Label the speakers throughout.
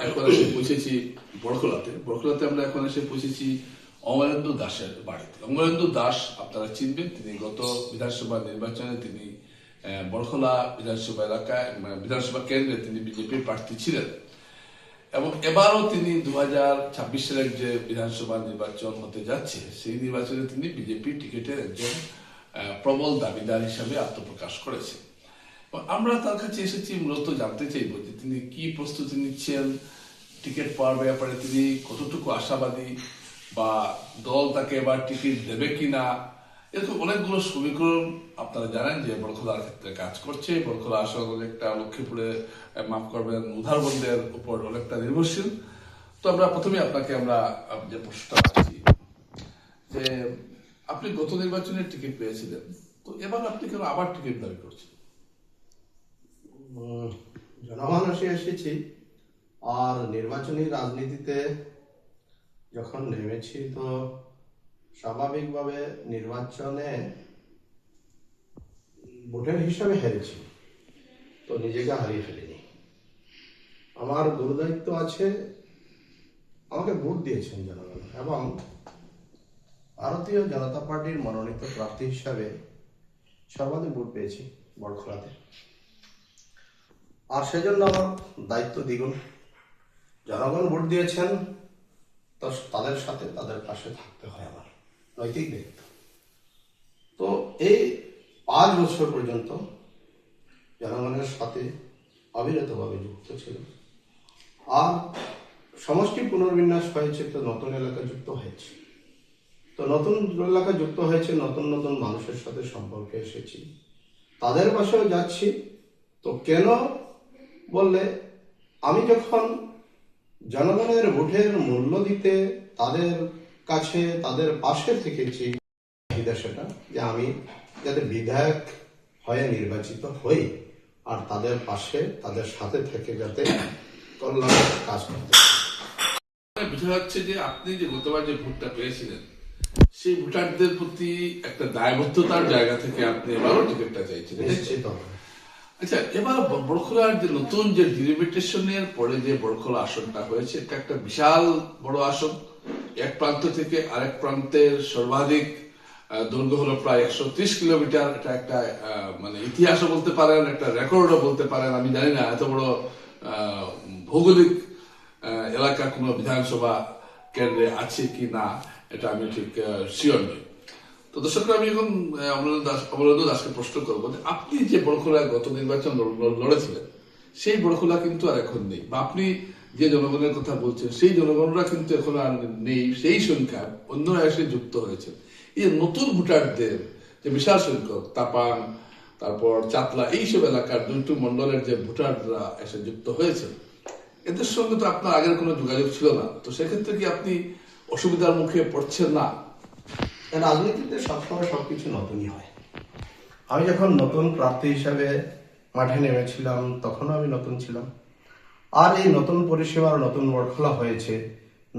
Speaker 1: এখন এসে পৌঁছেছি বড়খোলাতে আমরা এখন এসে পৌঁছেছি অমরেন্দু দাসের বাড়িতে। অমরেন্দু দাস আপনারা চিনবেন, তিনি গত বিধানসভা নির্বাচনে তিনি বড়খোলা বিধানসভা এলাকায় বিধানসভা কেন্দ্রে তিনি বিজেপির প্রার্থী ছিলেন এবং এবারও তিনি 2026 সালের যে বিধানসভা নির্বাচন হতে যাচ্ছে সেই নির্বাচনে তিনি বিজেপি টিকিটের একজন প্রবল দাবিদার হিসাবে আত্মপ্রকাশ করেছেন। আমরা তার কাছে এসেছি মূলত জানতে চাইব যে তিনি কি প্রস্তুতি নিচ্ছেন, টিকিট পাওয়ার ব্যাপারে তিনি কতটুকু আশাবাদী, বা দল তাকে এবার টিকিট দেবে কিনা। এরকম অনেকগুলো সমীকরণ আপনারা জানেন যে বড়খোলার ক্ষেত্রে কাজ করছে। বড়খোলা আসলে অনেকটা লক্ষ্মীপুরে মাফ করবেন উধারবন্দের উপর অনেকটা নির্ভরশীল। তো আমরা প্রথমে আপনাকে আমরা যে প্রশ্নটা পাচ্ছি যে আপনি গত নির্বাচনে টিকিট পেয়েছিলেন, তো এবার আপনি কেন আবার টিকিট দাবি করছেন?
Speaker 2: জনমানসে এসেছি আর নির্বাচনী রাজনীতিতে যখন নেমেছি তো স্বাভাবিকভাবে নির্বাচনে ভোটের হিসাবে হেরেছি, তো নিজেকে হারিয়ে ফেলিনি। আমার গুরুদায়িত্ব আছে, আমাকে ভোট দিয়েছেন জনগণ এবং ভারতীয় জনতা পার্টির মনোনীত প্রার্থী হিসাবে সর্বাধিক ভোট পেয়েছি বড়খোলাতে। আর সেজন্য আমার দায়িত্ব দ্বিগুণ। জনগণ ভোট দিয়েছেন, তো তাদের সাথে তাদের পাশে থাকতে হয় আমার নৈতিক দায়িত্ব। তো এই 5 বছর পর্যন্ত জনগণের সাথে অবিরতভাবে যুক্ত ছিল। আর সমষ্টি পুনর্বিন্যাস হয়েছে, তো নতুন এলাকা যুক্ত হয়েছে। তো নতুন এলাকা যুক্ত হয়েছে, নতুন নতুন মানুষের সাথে সম্পর্কে এসেছি, তাদের পাশেও যাচ্ছি। তো কেন বললে, আমি যখন জনগণের ভোটের মূল্য দিতে তাদের কাছে তাদের পাশে থেকেছি, সেটা যে আমি যাতে বিধায়ক হয়ে নির্বাচিত হই আর তাদের পাশে তাদের সাথে থেকে যাতে কল্যাণের কাজ করতে।
Speaker 1: বিষয় হচ্ছে যে আপনি যে গতবার যে ভোটটা পেয়েছিলেন সেই ভোটারদের প্রতি একটা দায়বদ্ধতার জায়গা থেকে আপনি এবারও টিকিটটা চাইছিলেন।
Speaker 2: নিশ্চিত।
Speaker 1: আচ্ছা, এবার বড়খোলার যে নতুন যে ডিলিমিটেশনের পরে যে বড়খোলা আসনটা হয়েছে, এটা একটা বিশাল বড় আসন। এক প্রান্ত থেকে আরেক প্রান্তের সর্বাধিক দৈর্ঘ্য হলো প্রায় 130 কিলোমিটার। এটা একটা মানে ইতিহাসও বলতে পারেন, একটা রেকর্ডও বলতে পারেন। আমি জানি না এত বড় ভৌগোলিক এলাকা কোনো বিধানসভা কেন্দ্রে আছে কি না, এটা আমি ঠিক শিওর নই। তো দর্শকরা, আমি এখন অমরেন্দু দাসকে প্রশ্ন করবো যে আপনি যে বড়খোলায় গত নির্বাচন লড়েছিলেন সেই বড়খোলা কিন্তু আর এখন নেই, বা আপনি যে জনগণের কথা বলছেন সেই জনগণরা কিন্তু এখন আর নেই। সেই সংখ্যা অন্যরা এসে যুক্ত হয়েছে। এই নতুন ভোটারদের যে বিশাল সংখ্যক তাপাং, তারপর চাতলা, এইসব এলাকার 2টি মন্ডলের যে ভোটাররা এসে যুক্ত হয়েছে, এদের সঙ্গে তো আপনার আগের কোনো যোগাযোগ ছিল না। তো সেক্ষেত্রে কি আপনি অসুবিধার মুখে পড়ছেন না?
Speaker 2: রাজনীতিতে সবসময় সবকিছু নতুনই হয়। আমি যখন নতুন প্রার্থী হিসাবে মাঠে নেমেছিলাম তখনও আমি নতুন ছিলাম। আর এই নতুন পরিষেবার নতুন বড়খোলা হয়েছে,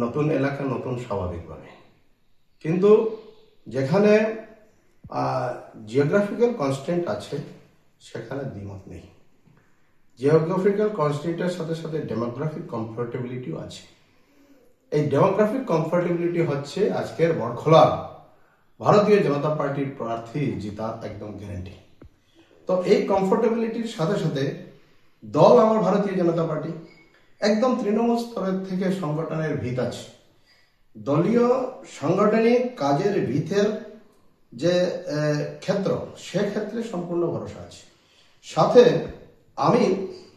Speaker 2: নতুন এলাকা, নতুন স্বাভাবিকভাবে। কিন্তু যেখানে জিওগ্রাফিক্যাল কনস্ট্যান্ট আছে সেখানে দ্বিমত নেই। জিওগ্রাফিক্যাল কনস্ট্যান্টের সাথে সাথে ডেমোগ্রাফিক কমফোর্টেবিলিটিও আছে। এই ডেমোগ্রাফিক কমফোর্টেবিলিটি হচ্ছে আজকের বড়খোলা ভারতীয় জনতা পার্টির প্রার্থী জিতা একদম গ্যারান্টি। তো এই কমফোর্টেবিলিটির সাথে সাথে দল আমার ভারতীয় জনতা পার্টি একদম তৃণমূল স্তরের থেকে সংগঠনের ভিত আছে। দলীয় সাংগঠনিক কাজের ভিতের যে ক্ষেত্র, সেক্ষেত্রে সম্পূর্ণ ভরসা আছে। সাথে আমি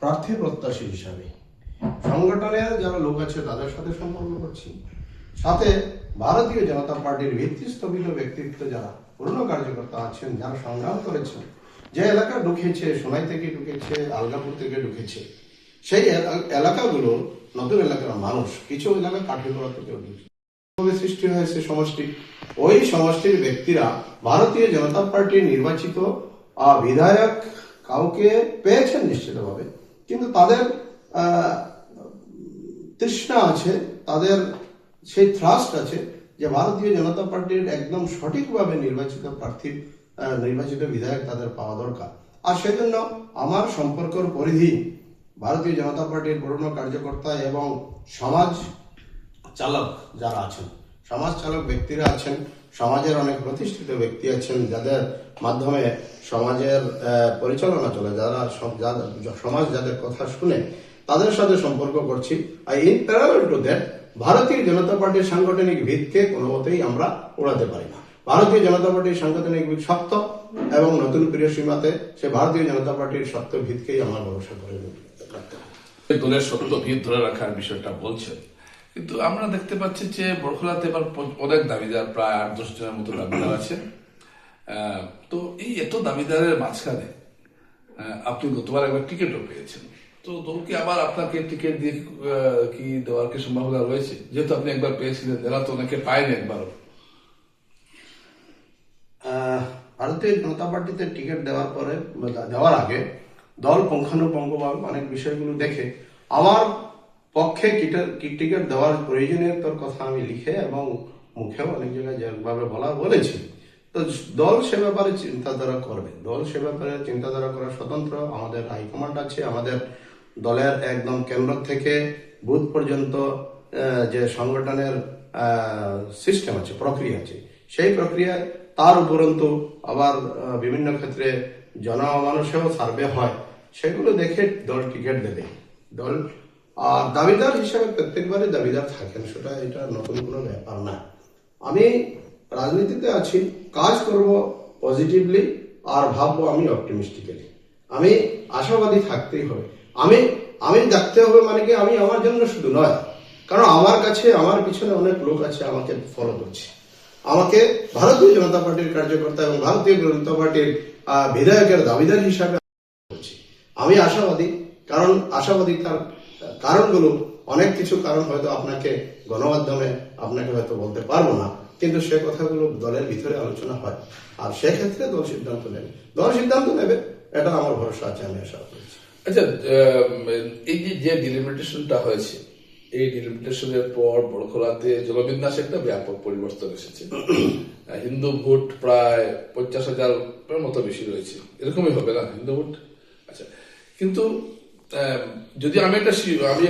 Speaker 2: প্রার্থী প্রত্যাশী হিসাবে সংগঠনের যারা লোক আছে তাদের সাথে সম্পর্ক করছি। সাথে ভারতীয় জনতা পার্টির ভিত্তিস্থপিত ব্যক্তিত্ব যারা পুরনো কার্যকর্তা আছেন, যারা সংগ্রাম করেছেন, যে এলাকা ঢুকেছে, সোনাই থেকে ঢুকেছে, আলগাপুর থেকে ঢুকেছে, সেই এলাকাগুলো নতুন এলাকার মানুষ, কিছু এলাকা কাঠিগড়া থেকে সৃষ্টি হয়েছে সমষ্টি। ওই সমষ্টির ব্যক্তিরা ভারতীয় জনতা পার্টির নির্বাচিত বিধায়ক কাউকে পেয়েছেন নিশ্চিতভাবে, কিন্তু তাদের তৃষ্ণা আছে, তাদের সেই থ্রাস্ট আছে যে ভারতীয় জনতা পার্টির একদম সঠিকভাবে নির্বাচিত প্রার্থী, নির্বাচিত বিধায়ক তাদের পাওয়া দরকার। আর সেজন্য আমার সম্পর্কের পরিধি ভারতীয় জনতা পার্টির পুরনো কার্যকর্তা এবং সমাজ চালক যারা আছেন, সমাজ চালক ব্যক্তিরা আছেন, সমাজের অনেক প্রতিষ্ঠিত ব্যক্তি আছেন যাদের মাধ্যমে সমাজের পরিচালনা চলে, সমাজ যাদের কথা শুনে তাদের সাথে সম্পর্ক করছি। আর ইন প্যারালাল টু দ্যাট ভারতীয় জনতা পার্টির সাংগঠনিক ভিতকে কোনো মতেই আমরা উড়াতে পারি না। ভারতীয় জনতা পার্টির সাংগঠনিক ভিত শক্ত এবং নতুন প্রিয় সীমাতে সে ভারতীয় জনতা পার্টির শক্ত ভিতকেই আমার ভরসা করে রাখতে হবে।
Speaker 1: দলের সত্য ভিত ধরে রাখার বিষয়টা বলছেন, কিন্তু আমরা দেখতে পাচ্ছি যে বরখলাতে এবার অনেক দাবিদার, প্রায় 8-10 জনের মতো দাবিদার আছে। তো এই এত দাবিদারের মাঝখানে আপনি গতবার একবার টিকিটও পেয়েছেন, তো দল কি আবার আপনাকে টিকিট দিয়ে কি দেওয়ার কি সম্ভাবনা রয়েছে? যেহেতু আপনি একবার পেয়েছিলেন, এরা তো অনেকে পায়নি একবারও।
Speaker 2: ভারতীয় জনতা পার্টিতে টিকিট দেওয়ার আগে দল পুঙ্খানুপুঙ্খভাবে অনেক বিষয়গুলো দেখে আমার পক্ষে টিকিট দেওয়ার প্রয়োজনীয়তার কথা আমি লিখে এবং মুখেও অনেক জায়গায় যেভাবে বলেছি। তো দল সে ব্যাপারে চিন্তাধারা করবে, দল সে ব্যাপারে চিন্তাধারা করার স্বতন্ত্র আমাদের হাইকমান্ড আছে। আমাদের দলের একদম কেন্দ্র থেকে বুথ পর্যন্ত যে সংগঠনের সিস্টেম আছে, প্রক্রিয়া আছে, সেই প্রক্রিয়ায় তার উপরন্তু আবার বিভিন্ন ক্ষেত্রে জনমানুষেও সার্ভে হয়, সেগুলো দেখে দল টিকিট দেবে। দল আর দাবিদার হিসাবে প্রত্যেকবারই দাবিদার থাকেন, সেটা এটা নতুন কোনো ব্যাপার না। আমি রাজনীতিতে আছি, কাজ করব পজিটিভলি আর ভাববো আমি অপটিমিস্টিক্যালি। আমি আশাবাদী থাকতেই হবে। আমি দেখতে হবে মানে কি, আমি আমার জন্য শুধু নয়, কারণ আমার কাছে আমার পিছনে অনেক লোক আছে আমাকে ফলো করছে, আমাকে ভারতীয় জনতা পার্টির কার্যকর্তা এবং ভারতীয় জনতা পার্টির বিধায়কের দাবিদার হিসাবে করছি। আমি আশাবাদী, কারণ আশাবাদী তার কারণগুলো অনেক কিছু কারণ হয়তো আপনাকে গণমাধ্যমে আপনাকে হয়তো বলতে পারবো না, কিন্তু সে কথাগুলো দলের ভিতরে আলোচনা হয়, আর সেক্ষেত্রে দল সিদ্ধান্ত নেবে, এটা আমার ভরসা আছে, আমি আশা করছি।
Speaker 1: আচ্ছা, এই যে ডিলিমিটেশনটা হয়েছে, এই ডিলিমিটেশনের পর বড়খলাতে জলবিন্যাসে একটা ব্যাপক পরিবর্তন এসেছে। হিন্দু ভোট প্রায় 50,000 মতো বেশি রয়েছে, এরকমই হবে না হিন্দু ভোট? আচ্ছা, কিন্তু যদি আমি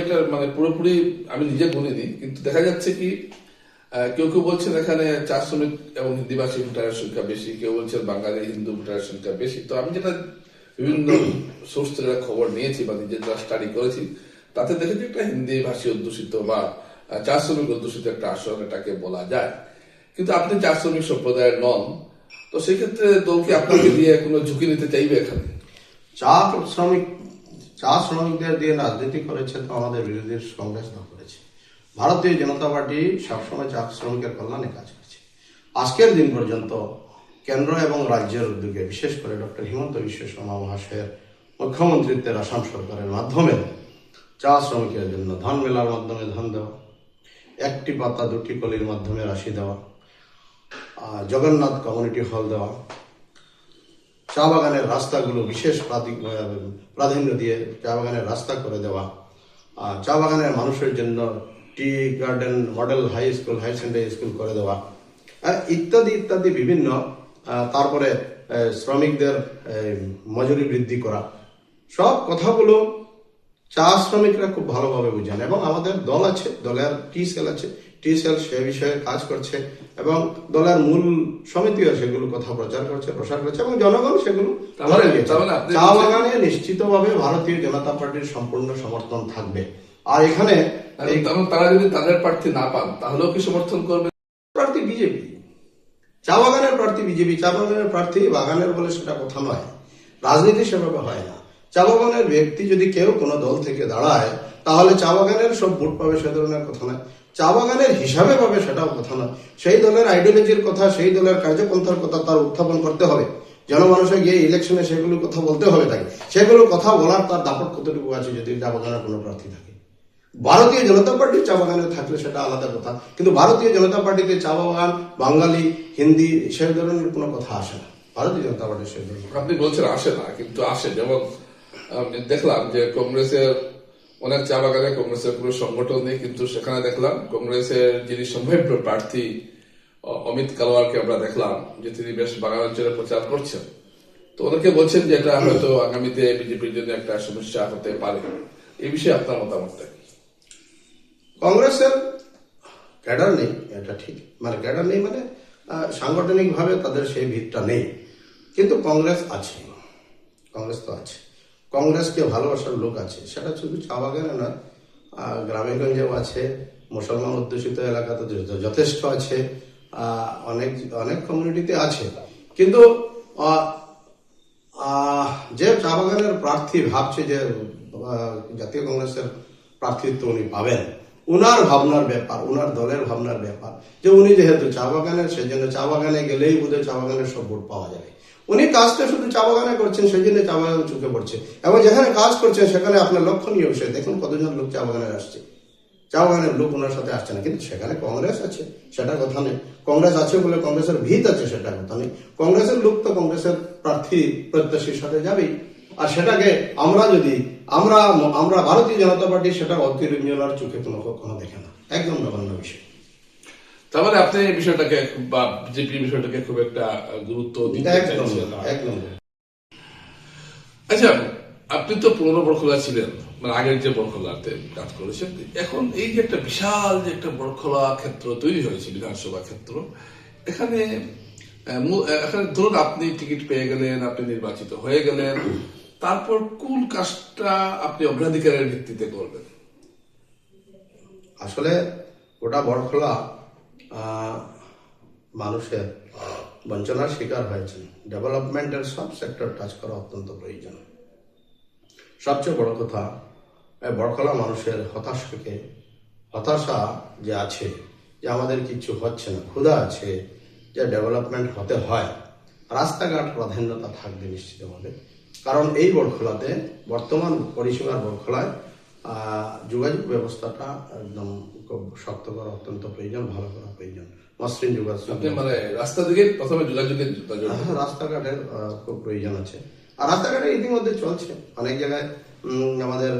Speaker 1: একটা মানে পুরোপুরি আমি নিজে গুনিনি, কিন্তু দেখা যাচ্ছে কি কেউ কেউ বলছেন এখানে চা শ্রমিক এবং হিন্দিভাষী ভোটারের সংখ্যা বেশি, কেউ বলছেন বাঙালি হিন্দু ভোটারের সংখ্যা বেশি। তো আমি যেটা বিভিন্ন সোর্স থেকে খবর নিয়েছি বা নিজের যারা স্টাডি করেছি, তাতে দেখেছি একটা হিন্দি ভাষী অধ্যুষিত বা চা শ্রমিক অধ্যুষিত একটা আসন এটাকে বলা যায়। কিন্তু আপনি চা শ্রমিক সম্প্রদায়ের নন, তো সেই ক্ষেত্রে দল কি আপনাকে দিয়ে কোনো ঝুঁকি নিতে চাইবে এখানে?
Speaker 2: চা শ্রমিকদের দিয়ে রাজনীতি করেছে তো আমাদের বিরোধী কংগ্রেস দল করেছে। ভারতীয় জনতা পার্টি সবসময় চা শ্রমিকের কল্যাণে কাজ করছে। আজকের দিন পর্যন্ত কেন্দ্র এবং রাজ্যের উদ্যোগে, বিশেষ করে ডক্টর হিমন্ত বিশ্ব শর্মা মহাশয়ের মুখ্যমন্ত্রিত্বের আসাম সরকারের মাধ্যমে চা শ্রমিকের জন্য ধান মেলার মাধ্যমে ধান দেওয়া, একটি পাতা দুটি কলির মাধ্যমে রাশি দেওয়া, জগন্নাথ কমিউনিটি হল দেওয়া, চা বাগানের রাস্তাগুলো বিশেষ প্রাধান্য দিয়ে চা বাগানের রাস্তা করে দেওয়া, চা বাগানের মানুষের জন্য tea garden model high secondary school করে দেওয়া, ইত্যাদি ইত্যাদি বিভিন্ন। তারপরে শ্রমিকদের মজুরি বৃদ্ধি করা, সব কথাগুলো চা শ্রমিকরা খুব ভালোভাবে বুঝেন। এবং আমাদের দল আছে, দলের টি সেল আছে, টি সেল সে বিষয়ে কাজ করছে এবং দলের মূল সমিতিও সেগুলো কথা প্রসার করছে এবং জনগণ সেগুলো ধরে নিয়েছে। চা বাগানে নিশ্চিতভাবে ভারতীয় জনতা পার্টির সম্পূর্ণ সমর্থন থাকবে। আর এখানে
Speaker 1: তারা যদি তাদের প্রার্থী না পান তাহলেও কি সমর্থন করবে?
Speaker 2: প্রার্থী বিজেপি, চা বাগানের প্রার্থী বিজেপি। চা বাগানের প্রার্থী বাগানের বলে সেটা কথা নয়, রাজনীতি সেভাবে হয় না। চা বাগানের ব্যক্তি যদি কেউ কোনো দল থেকে দাঁড়ায় তাহলে চা বাগানের সব ভোট পাবে সে ধরনের কথা নয়, চা বাগানের হিসাবে পাবে সেটাও কথা নয়। সেই দলের আইডিওলজির কথা, সেই দলের কার্যপন্থার কথা তার উত্থাপন করতে হবে, জনমানুষে গিয়ে ইলেকশনে সেগুলো কথা বলতে হবে তাকে। সেগুলো কথা বলার তার দাপট কতটুকু আছে যদি চা বাগানের কোনো প্রার্থী থাকে। ভারতীয় জনতা পার্টির চা বাগানে থাকলে সেটা আলাদা কথা, কিন্তু ভারতীয় জনতা পার্টিতে চা বাগান, বাঙালি, হিন্দি সে ধরনের কোনো কথা আসে না। ভারতীয় জনতা পার্টির সে ধরনের
Speaker 1: আপনি বলছেন আসে না, কিন্তু আসে। যেমন দেখলাম যে কংগ্রেসের অনেক চা বাগানে কংগ্রেসের কোনো সংগঠন নেই, কিন্তু সেখানে দেখলাম কংগ্রেসের যিনি সম্ভাব্য প্রার্থী অমিত কালওয়ারকে আমরা দেখলাম যে তিনি বেশ বাগান অঞ্চলে প্রচার করছেন। তো ওদেরকে বলছেন যে এটা হয়তো আগামীতে বিজেপির জন্য একটা সমস্যা হতে পারে। এই বিষয়ে আপনার মতামতটা কি?
Speaker 2: কংগ্রেসের ক্যাডার নেই, এটা ঠিক, মানে ক্যাডার নেই মানে সাংগঠনিক ভাবে তাদের সেই ভিতটা নেই, কিন্তু কংগ্রেস আছে, কংগ্রেস তো আছে, কংগ্রেসকে ভালোবাসার লোক আছে, সেটা শুধু চা বাগানে নয়, গ্রামে গঞ্জেও আছে, মুসলমান অধ্যুষিত এলাকাতে যথেষ্ট আছে, অনেক অনেক কমিউনিটিতে আছে। কিন্তু যে চা বাগানের প্রার্থী ভাবছে যে জাতীয় কংগ্রেসের প্রার্থিত্ব উনি পাবেন, উনার ভাবনার ব্যাপার, উনার দলের ভাবনার ব্যাপার, যে উনি যেহেতু চা বাগানের, সেই জন্য চা বাগানে গেলেই বোধহয় চা বাগানের সব ভোট পাওয়া যাবে। উনি কাজটা শুধু চা বাগানে করছেন, সেই জন্য চা বাগান চোখে পড়ছে, এবং যেখানে কাজ করছেন সেখানে আপনার লক্ষণীয় বিষয় দেখুন কতজন লোক চা বাগানে আসছে, চা বাগানের লোক ওনার সাথে আসছে না, কিন্তু সেখানে কংগ্রেস আছে সেটা কথা নেই, কংগ্রেস আছে বলে কংগ্রেসের ভিত আছে সেটা কথা নেই, কংগ্রেসের লোক তো কংগ্রেসের প্রার্থী প্রত্যাশীর সাথে যাবেই। আর সেটাকে আমরা যদি আমরা ভারতীয় জনতা পার্টি সেটা অতিরঞ্জনার চোখে কখনো দেখে না, একদম নগণ্য বিষয়।
Speaker 1: তার মানে আপনি এই বিষয়টাকে বা বিজেপির বিষয়টাকে খুব একটা গুরুত্ব দিতে চাইছেন না।
Speaker 2: একদম।
Speaker 1: আচ্ছা, আপনি তো পুরনো বড়খোলা ছিলেন, মানে আগের যে বড়খোলাতে কাজ করেছেন, এখন এই যে একটা বিশাল যে একটা বড়খোলা ক্ষেত্র তৈরি হয়েছে, বিধানসভা ক্ষেত্র, এখানে এখানে ধরুন আপনি টিকিট পেয়ে গেলেন, আপনি নির্বাচিত হয়ে গেলেন, তারপর কোন কাজটা আপনি অগ্রাধিকারের ভিত্তিতে করবেন?
Speaker 2: আসলে গোটা বড়খোলা মানুষের বঞ্চনার শিকার হয়েছে, ডেভেলপমেন্টের সব সেক্টর টাচ করা অত্যন্ত প্রয়োজন। সবচেয়ে বড় কথা, বড়খোলা মানুষের হতাশা যে আছে, যে আমাদের কিছু হচ্ছে না, ক্ষুধা আছে, যে ডেভেলপমেন্ট হতে হয়, রাস্তাঘাট প্রাধান্যতা থাকবে নিশ্চিতভাবে। কারণ এই বড়খোলাতে বর্তমান পরিসীমার বড়খোলায় যোগাযোগ ব্যবস্থাটা একদম খুব শক্ত করা অত্যন্ত প্রয়োজন, ভালো করা প্রয়োজন, মসৃণ যোগাযোগ।
Speaker 1: মানে রাস্তা দিকে প্রথমে যোগাযোগের
Speaker 2: রাস্তাঘাটের খুব প্রয়োজন আছে, আর রাস্তাঘাটে ইতিমধ্যে চলছে অনেক জায়গায়। আমাদের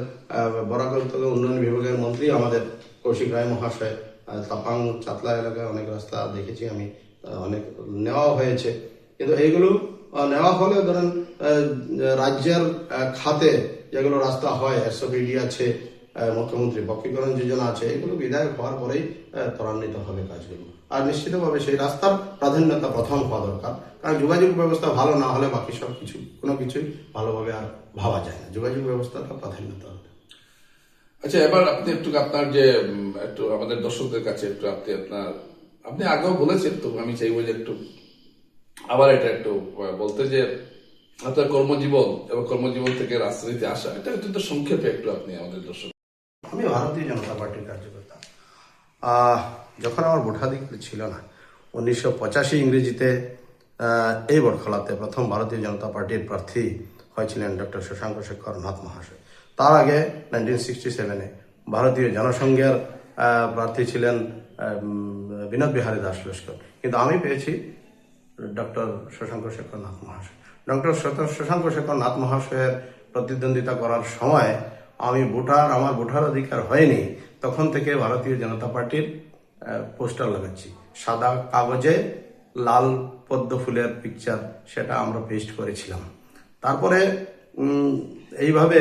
Speaker 2: বরাকর উন্নয়ন বিভাগের মন্ত্রী আমাদের কৌশিক রায় মহাশয় তাপাং চাতলা এলাকায় অনেক রাস্তা দেখেছি আমি, অনেক নেওয়া হয়েছে, কিন্তু এইগুলো নেওয়া হলে ধরেন রাজ্যের খাতে যেগুলো রাস্তা হয়, এসওপিডি আছে, মুখ্যমন্ত্রী পক্ষীকরণ যোজনা আছে, এগুলো বিধায়ক হওয়ার পরেই ত্বরান্বিত হবে কাজগুলো। আর নিশ্চিতভাবে সেই রাস্তার প্রাধান্যতা প্রথম হওয়া দরকার, কারণ যোগাযোগ ব্যবস্থা ভালো না হলে বাকি সব কিছু কোনো কিছুই ভালোভাবে আর ভাবা যায় না, যোগাযোগ ব্যবস্থাটা প্রাধান্যতা হবে।
Speaker 1: আচ্ছা, এবার আপনি একটু আপনার যে একটু আমাদের দর্শকদের কাছে একটু আপনি আগেও বলেছেন, তো আমি চাইবো যে একটু আবার এটা একটু বলতে, যে আপনার কর্মজীবন এবং কর্মজীবন থেকে রাজনীতিতে আসা, এটা অত্যন্ত সংক্ষেপে একটু আপনি আমাদের দর্শক।
Speaker 2: আমি ভারতীয় জনতা পার্টির কার্যকর্তা। যখন আমার ভোটাধিকার ছিল না, 1985 ইংরেজিতে এই বড়খোলাতে প্রথম ভারতীয় জনতা পার্টির প্রার্থী হয়েছিলেন ডক্টর শশাঙ্ক শেখর নাথ মহাশয়। তার আগে 1967-এ ভারতীয় জনসংঘের প্রার্থী ছিলেন বিনোদ বিহারী দাস লস্কর, কিন্তু আমি পেয়েছি ডক্টর শশাঙ্ক শেখর নাথ মহাশয়। ডক্টর শশাঙ্ক শেখর নাথ মহাশয়ের প্রতিদ্বন্দ্বিতা করার সময় আমার ভোটার অধিকার হয়নি, তখন থেকে ভারতীয় জনতা পার্টির পোস্টার লাগাচ্ছি, সাদা কাগজে লাল পদ্ম ফুলের পিকচার, সেটা আমরা পেস্ট করেছিলাম। তারপরে এইভাবে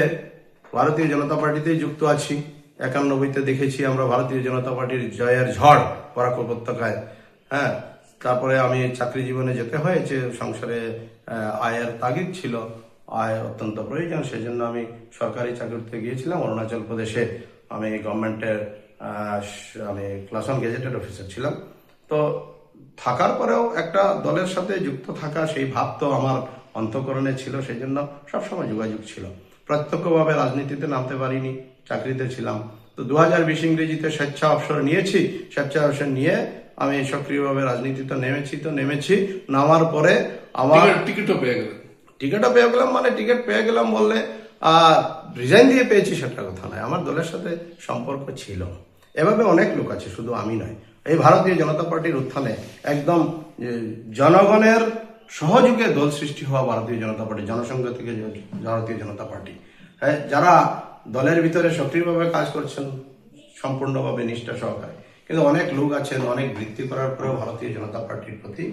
Speaker 2: ভারতীয় জনতা পার্টিতেই যুক্ত আছি। 91-তে দেখেছি আমরা ভারতীয় জনতা পার্টির জয়ের ঝড় বরাকর উপত্যকায়। হ্যাঁ, তারপরে আমি চাকরি জীবনে যেতে হয়েছে, সংসারে আয়ের তাগিদ ছিল, আয় অত্যন্ত প্রয়োজন, সেজন্য আমি সরকারি চাকরিতে গিয়েছিলাম অরুণাচল প্রদেশে। আমি গভর্নমেন্টের আমি ক্লাস 1 গেজেটেড অফিসার ছিলাম। তো থাকার পরেও একটা দলের সাথে যুক্ত থাকা, সেই ভাব তো আমার অন্তঃকরণে ছিল, সেই জন্য সবসময় যোগাযোগ ছিল। প্রত্যক্ষভাবে রাজনীতিতে নামতে পারিনি, চাকরিতে ছিলাম। তো 2020 ইংরেজিতে স্বেচ্ছা অবসর নিয়েছি, স্বেচ্ছা অবসর নিয়ে আমি সক্রিয়ভাবে রাজনীতিতে নেমেছি। নামার পরে আমার
Speaker 1: টিকিটও পেয়ে গেলাম,
Speaker 2: মানে টিকিট পেয়ে গেলাম বললে রিজাইন দিয়ে পেয়েছি সেটা কথা নয়, আমার দলের সাথে সম্পর্ক ছিল। এভাবে অনেক লোক আছে, শুধু আমি নয়। এই ভারতীয় জনতা পার্টির উত্থানে একদম জনগণের সহযোগে দল সৃষ্টি হওয়া ভারতীয় জনতা পার্টি, জনসংঘ থেকে ভারতীয় জনতা পার্টি, হ্যাঁ, যারা দলের ভিতরে সক্রিয়ভাবে কাজ করছেন সম্পূর্ণভাবে নিষ্ঠা সহকারে, কিন্তু অনেক লোক আছেন অনেক বৃত্তি করার পরেও ভারতীয় জনতা পার্টির প্রতি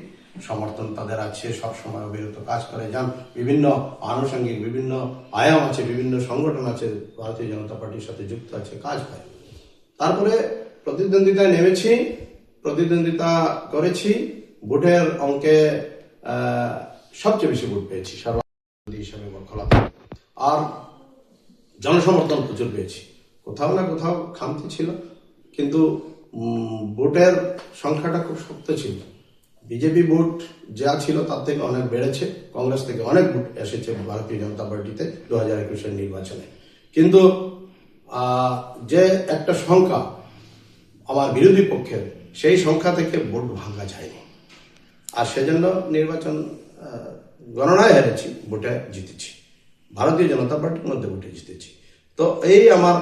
Speaker 2: সমর্থন তাদের আছে, সবসময় অবিরত কাজ করে যান। বিভিন্ন আনুষঙ্গিক বিভিন্ন আয়াম আছে, বিভিন্ন সংগঠন আছে ভারতীয় জনতা পার্টির সাথে যুক্ত আছে, কাজ হয়। তারপরে প্রতিদ্বন্দ্বিতায় নেমেছি, প্রতিদ্বন্দ্বিতা করেছি, ভোটের অঙ্কে সবচেয়ে বেশি ভোট পেয়েছি সর্বাধিক হিসাবে বরখলাতে, আর জনসমর্থন প্রচুর পেয়েছি। কোথাও না কোথাও খামতি ছিল, কিন্তু ভোটের সংখ্যাটা খুব শক্ত ছিল। বিজেপি ভোট যা ছিল তার থেকে অনেক বেড়েছে, কংগ্রেস থেকে অনেক ভোট এসেছে ভারতীয় জনতা পার্টিতে 2021-এর নির্বাচনে। কিন্তু যে একটা সংখ্যা আমার বিরোধী পক্ষের, সেই সংখ্যা থেকে ভোট ভাঙা যায়নি, আর সেজন্য নির্বাচন গণনায় হেরেছি, ভোটে জিতেছি, ভারতীয় জনতা পার্টির মধ্যে ভোটে জিতেছি। তো এই আমার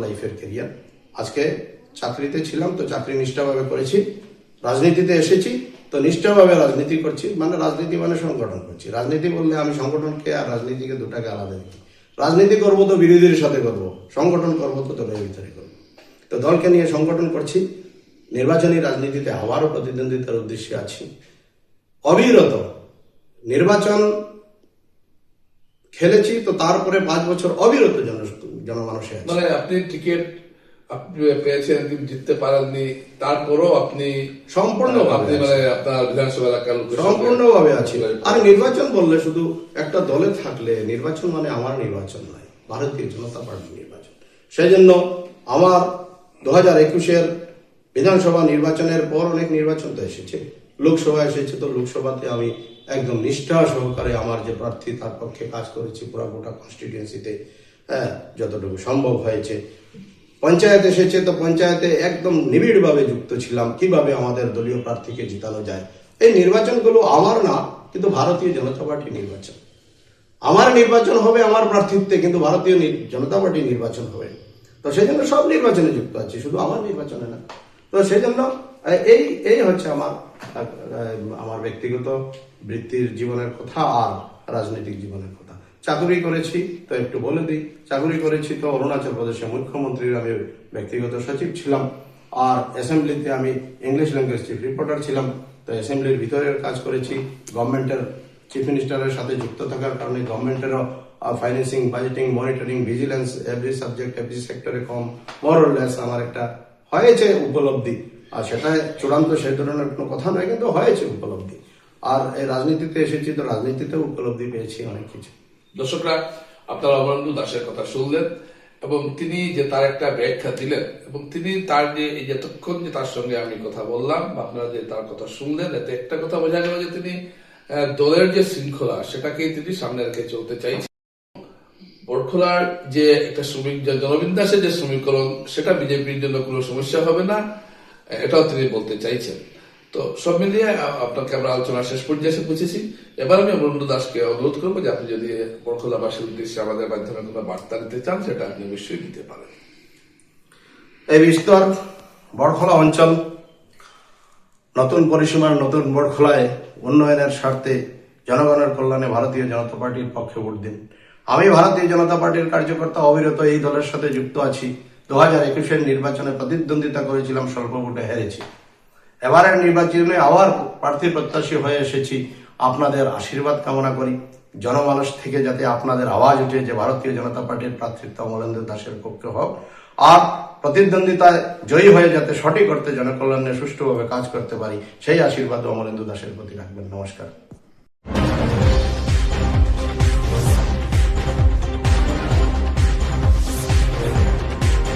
Speaker 2: লাইফের ক্যারিয়ার। আজকে চাকরিতে ছিলাম তো চাকরি নিষ্ঠাভাবে করেছি, রাজনীতিতে এসেছি তো নিষ্ঠাভাবে রাজনীতি করছি। মানে রাজনীতি মানে সংগঠন করছি। রাজনীতি বললে আমি সংগঠনকে আর রাজনীতিকে দুটাকে আলাদা দেখি। রাজনীতি করবো তো বিরোধীর সাথে করবো, সংগঠন করবো তো দলের ভিতরে করবো। তো দলকে নিয়ে সংগঠন করছি, নির্বাচনী রাজনীতিতে আবারও প্রতিদ্বন্দ্বিতার উদ্দেশ্যে আছি। অবিরত নির্বাচন খেলেছি, তো তারপরে 5 বছর অবিরত জনমানসে আছে।
Speaker 1: মানে আপনি টিকিট আপনি পেয়েছেন কিন্তু জিততে পারেননি, তারপরও আপনি
Speaker 2: সম্পূর্ণভাবে
Speaker 1: মানে আপনার বিধানসভা এলাকার
Speaker 2: সম্পূর্ণভাবে আছি। আর নির্বাচন বললে শুধু একটা দলে থাকলে নির্বাচন মানে আমার নির্বাচন নয়, ভারতীয় জনতা পার্টির নির্বাচন। সেই জন্য আমার 2021-এর বিধানসভা নির্বাচনের পর অনেক নির্বাচন তো এসেছে, লোকসভা এসেছে, তো লোকসভাতে আমি একদম নিষ্ঠা সহকারে আমার যে প্রার্থী তার পক্ষে কাজ করেছি পুরো গোটা কনস্টিটিউয়েন্সিতে, যতটুকু সম্ভব হয়েছে। পঞ্চায়েত এসেছে তো পঞ্চায়েতে একদম নিবিড়ভাবে যুক্ত ছিলাম, কিভাবে আমাদের দলীয় প্রার্থীকে জিতানো যায়। এই নির্বাচনগুলো আমার না, কিন্তু ভারতীয় জনতা পার্টির নির্বাচন। আমার নির্বাচন হবে আমার প্রার্থীত্বে, কিন্তু ভারতীয় জনতা পার্টির নির্বাচন হবে। তো সেই জন্য সব নির্বাচনে যুক্ত আছি, শুধু আমার নির্বাচনে না। তো সেই জন্য এই হচ্ছে আমার ব্যক্তিগত বৃত্তির জীবনের কথা আর রাজনৈতিক জীবনের কথা। চাকরি করেছি তো একটু বলে দিই, চাকরি করেছি তো অরুণাচল প্রদেশের মুখ্যমন্ত্রীর আমি ব্যক্তিগত সচিব ছিলাম, আর অ্যাসেম্বলিতে আমি ইংলিশ ল্যাঙ্গুয়েজ চিফ রিপোর্টার ছিলাম। তো অ্যাসেম্বলির ভিতরের কাজ করেছি, গভর্নমেন্টের চিফ মিনিস্টারের সাথে যুক্ত থাকার কারণে গভর্নমেন্টেরও financing, budgeting, monitoring, vigilance, every subject every সেক্টরে কম মোরলেস আমার একটা হয়েছে উপলব্ধি। আর সেটা চূড়ান্ত সেই ধরনের কোনো কথা নয়, কিন্তু হয়েছে উপলব্ধি। আর এই রাজনীতিতে এসেছি তো রাজনীতিতেও উপলব্ধি পেয়েছি অনেক কিছু।
Speaker 1: দর্শকরা আপনারা অমরেন্দু দাসের কথা শুনলেন, এবং তিনি যে তার একটা ব্যাখ্যা দিলেন, এবং তিনি তার যে এই যতক্ষণ যে তার সঙ্গে আমি কথা বললাম বা আপনারা যে তার কথা শুনলেন, এতে একটা কথা বোঝা গেল যে তিনি দলের যে শৃঙ্খলা সেটাকেই তিনি সামনে রেখে চলতে চাইছেন। বরখলার যে একটা শ্রমিক জনবিন্যাসের যে সমীকরণ, সেটা বিজেপির জন্য কোনো সমস্যা হবে না, এটাও তিনি বলতে চাইছেন। তো সব মিলিয়ে আপনাকে আমরা আলোচনা শেষ পর্যায়ে এসে পৌঁছেছি। এবার আমি অমরেন্দু দাসকে অনুরোধ করবো যে আপনি যদি বরখলাবাসীর উদ্দেশ্যে আমাদের মাধ্যমে কোনো বার্তা দিতে চান, সেটা আপনি অবশ্যই দিতে পারেন।
Speaker 2: এই বিস্তর বরখলা অঞ্চল নতুন পরিসীমার নতুন বরখলায় উন্নয়নের স্বার্থে জনগণের কল্যাণে ভারতীয় জনতা পার্টির পক্ষে ভোট দিন। আমি ভারতীয় জনতা পার্টির কার্যকর্তা, অবিরত এই দলের সাথে যুক্ত আছি। 2021-এর নির্বাচনে প্রতিদ্বন্দ্বিতা করেছিলাম, স্বল্প ভোটে হেরেছি। এবারের নির্বাচনে আবার প্রার্থী প্রত্যাশী হয়ে এসেছি। আপনাদের আশীর্বাদ কামনা করি, জনমানস থেকে যাতে আপনাদের আওয়াজ উঠে যে ভারতীয় জনতা পার্টির প্রার্থিত্ব অমরেন্দু দাসের পক্ষে হোক, আর প্রতিদ্বন্দ্বিতায় জয়ী হয়ে যাতে সঠিক অর্থে জনকল্যাণে সুষ্ঠুভাবে কাজ করতে পারি, সেই আশীর্বাদ অমরেন্দু দাসের প্রতি রাখবেন। নমস্কার।